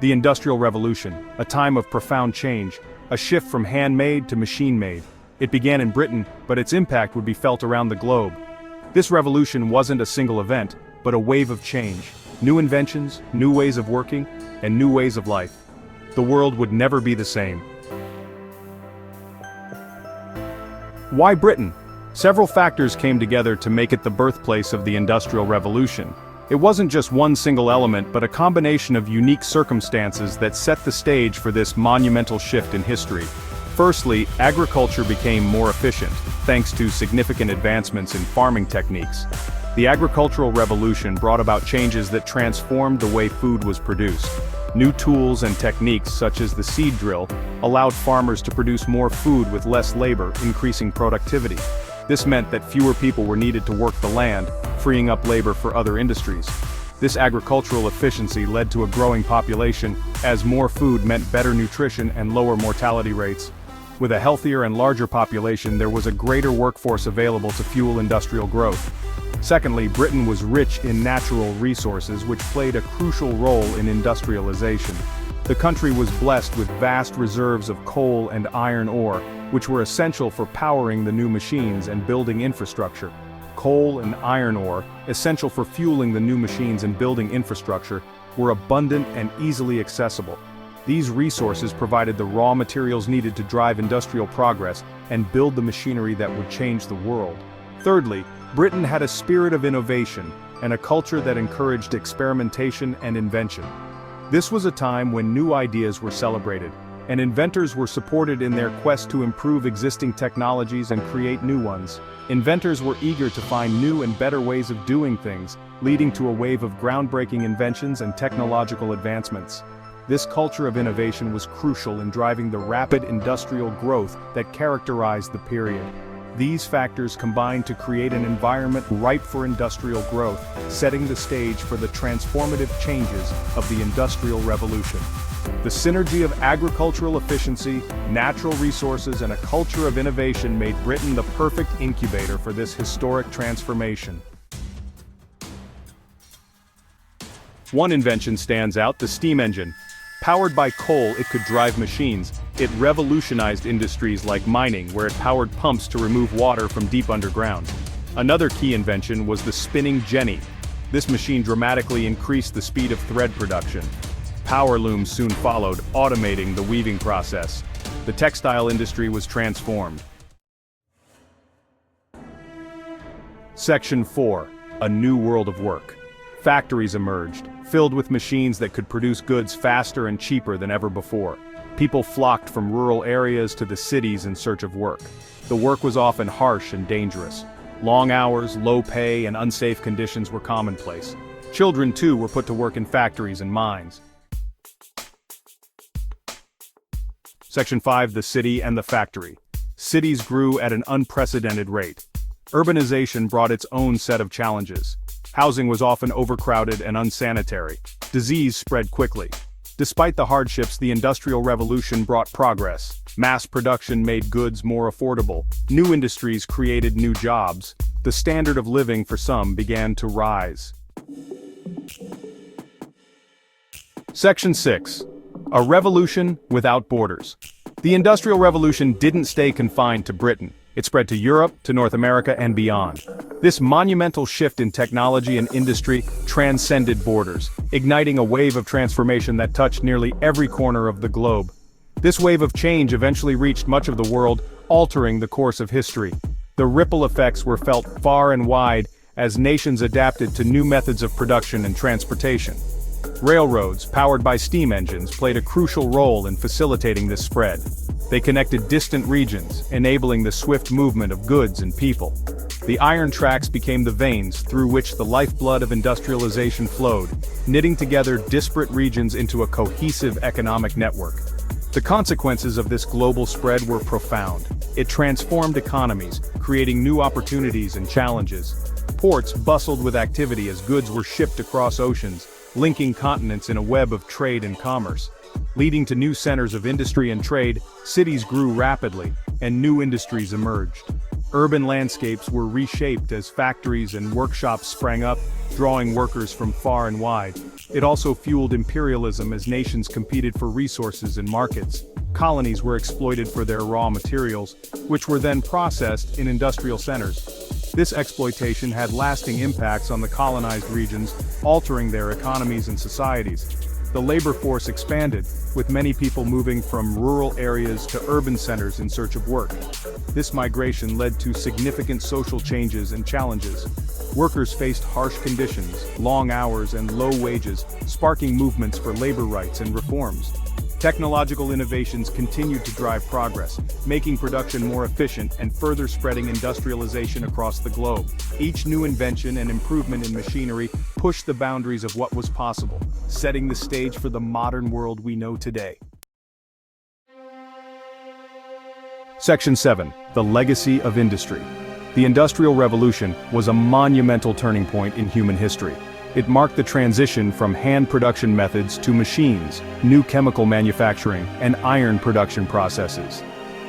The Industrial Revolution, a time of profound change, a shift from handmade to machine-made. It began in Britain, but its impact would be felt around the globe. This revolution wasn't a single event, but a wave of change. New inventions, new ways of working, and new ways of life. The world would never be the same. Why Britain? Several factors came together to make it the birthplace of the Industrial Revolution. It wasn't just one single element, but a combination of unique circumstances that set the stage for this monumental shift in history. Firstly, agriculture became more efficient, thanks to significant advancements in farming techniques. The agricultural revolution brought about changes that transformed the way food was produced. New tools and techniques such as the seed drill allowed farmers to produce more food with less labor, increasing productivity. This meant that fewer people were needed to work the land, freeing up labor for other industries. This agricultural efficiency led to a growing population, as more food meant better nutrition and lower mortality rates. With a healthier and larger population, there was a greater workforce available to fuel industrial growth. Secondly, Britain was rich in natural resources, which played a crucial role in industrialization. The country was blessed with vast reserves of coal and iron ore, which were essential for powering the new machines and building infrastructure. Coal and iron ore, essential for fueling the new machines and building infrastructure, were abundant and easily accessible. These resources provided the raw materials needed to drive industrial progress and build the machinery that would change the world. Thirdly, Britain had a spirit of innovation and a culture that encouraged experimentation and invention. This was a time when new ideas were celebrated, and inventors were supported in their quest to improve existing technologies and create new ones. Inventors were eager to find new and better ways of doing things, leading to a wave of groundbreaking inventions and technological advancements. This culture of innovation was crucial in driving the rapid industrial growth that characterized the period. These factors combined to create an environment ripe for industrial growth, setting the stage for the transformative changes of the Industrial Revolution. The synergy of agricultural efficiency, natural resources, and a culture of innovation made Britain the perfect incubator for this historic transformation. One invention stands out: the steam engine. Powered by coal, it could drive machines. It revolutionized industries like mining, where it powered pumps to remove water from deep underground. Another key invention was the spinning jenny. This machine dramatically increased the speed of thread production. Power looms soon followed, automating the weaving process. The textile industry was transformed. Section 4. A new world of work. Factories emerged, filled with machines that could produce goods faster and cheaper than ever before. People flocked from rural areas to the cities in search of work. The work was often harsh and dangerous. Long hours, low pay, and unsafe conditions were commonplace. Children, too, were put to work in factories and mines. Section 5. The city and the factory. Cities grew at an unprecedented rate. Urbanization brought its own set of challenges. Housing was often overcrowded and unsanitary. Disease spread quickly. Despite the hardships, the Industrial Revolution brought progress. Mass production made goods more affordable. New industries created new jobs. The standard of living for some began to rise. Section 6. A revolution without borders. The Industrial Revolution didn't stay confined to Britain. It spread to Europe, to North America, and beyond. This monumental shift in technology and industry transcended borders, igniting a wave of transformation that touched nearly every corner of the globe. This wave of change eventually reached much of the world, altering the course of history. The ripple effects were felt far and wide as nations adapted to new methods of production and transportation. Railroads, powered by steam engines, played a crucial role in facilitating this spread. They connected distant regions, enabling the swift movement of goods and people. The iron tracks became the veins through which the lifeblood of industrialization flowed, knitting together disparate regions into a cohesive economic network. The consequences of this global spread were profound. It transformed economies, creating new opportunities and challenges. Ports bustled with activity as goods were shipped across oceans, linking continents in a web of trade and commerce. Leading to new centers of industry and trade, cities grew rapidly, and new industries emerged. Urban landscapes were reshaped as factories and workshops sprang up, drawing workers from far and wide. It also fueled imperialism as nations competed for resources and markets. Colonies were exploited for their raw materials, which were then processed in industrial centers. This exploitation had lasting impacts on the colonized regions, altering their economies and societies. The labor force expanded, with many people moving from rural areas to urban centers in search of work. This migration led to significant social changes and challenges. Workers faced harsh conditions, long hours and low wages, sparking movements for labor rights and reforms. Technological innovations continued to drive progress, making production more efficient and further spreading industrialization across the globe. Each new invention and improvement in machinery pushed the boundaries of what was possible, setting the stage for the modern world we know today. Section 7. The Legacy of Industry. The Industrial Revolution was a monumental turning point in human history. It marked the transition from hand production methods to machines, new chemical manufacturing, and iron production processes.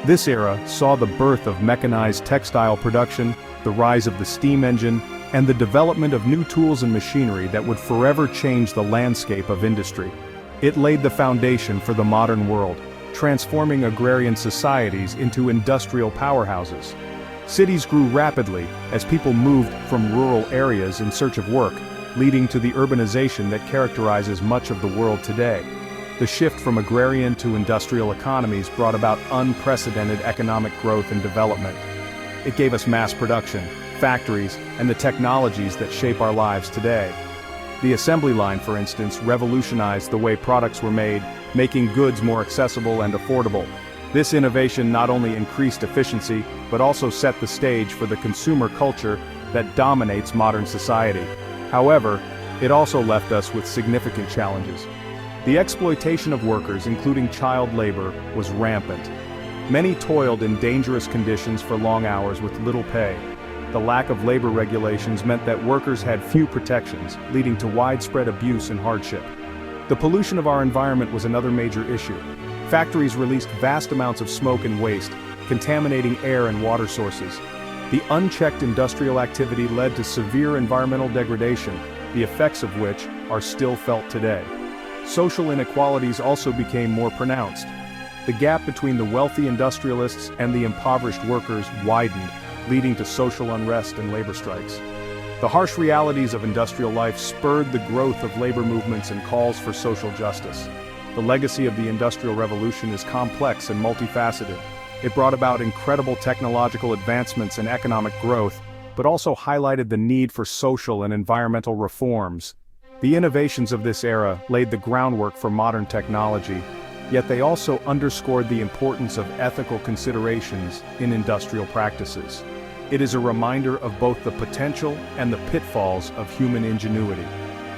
This era saw the birth of mechanized textile production, the rise of the steam engine, and the development of new tools and machinery that would forever change the landscape of industry. It laid the foundation for the modern world, transforming agrarian societies into industrial powerhouses. Cities grew rapidly as people moved from rural areas in search of work, leading to the urbanization that characterizes much of the world today. The shift from agrarian to industrial economies brought about unprecedented economic growth and development. It gave us mass production, factories, and the technologies that shape our lives today. The assembly line, for instance, revolutionized the way products were made, making goods more accessible and affordable. This innovation not only increased efficiency, but also set the stage for the consumer culture that dominates modern society. However, it also left us with significant challenges. The exploitation of workers, including child labor, was rampant. Many toiled in dangerous conditions for long hours with little pay. The lack of labor regulations meant that workers had few protections, leading to widespread abuse and hardship. The pollution of our environment was another major issue. Factories released vast amounts of smoke and waste, contaminating air and water sources. The unchecked industrial activity led to severe environmental degradation, the effects of which are still felt today. Social inequalities also became more pronounced. The gap between the wealthy industrialists and the impoverished workers widened, leading to social unrest and labor strikes. The harsh realities of industrial life spurred the growth of labor movements and calls for social justice. The legacy of the Industrial Revolution is complex and multifaceted. It brought about incredible technological advancements and economic growth, but also highlighted the need for social and environmental reforms. The innovations of this era laid the groundwork for modern technology, yet they also underscored the importance of ethical considerations in industrial practices. It is a reminder of both the potential and the pitfalls of human ingenuity.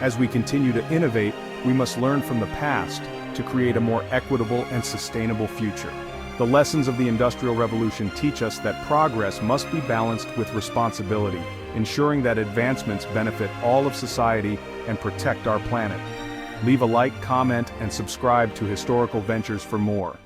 As we continue to innovate, we must learn from the past to create a more equitable and sustainable future. The lessons of the Industrial Revolution teach us that progress must be balanced with responsibility, ensuring that advancements benefit all of society and protect our planet. Leave a like, comment, and subscribe to Historical Ventures for more.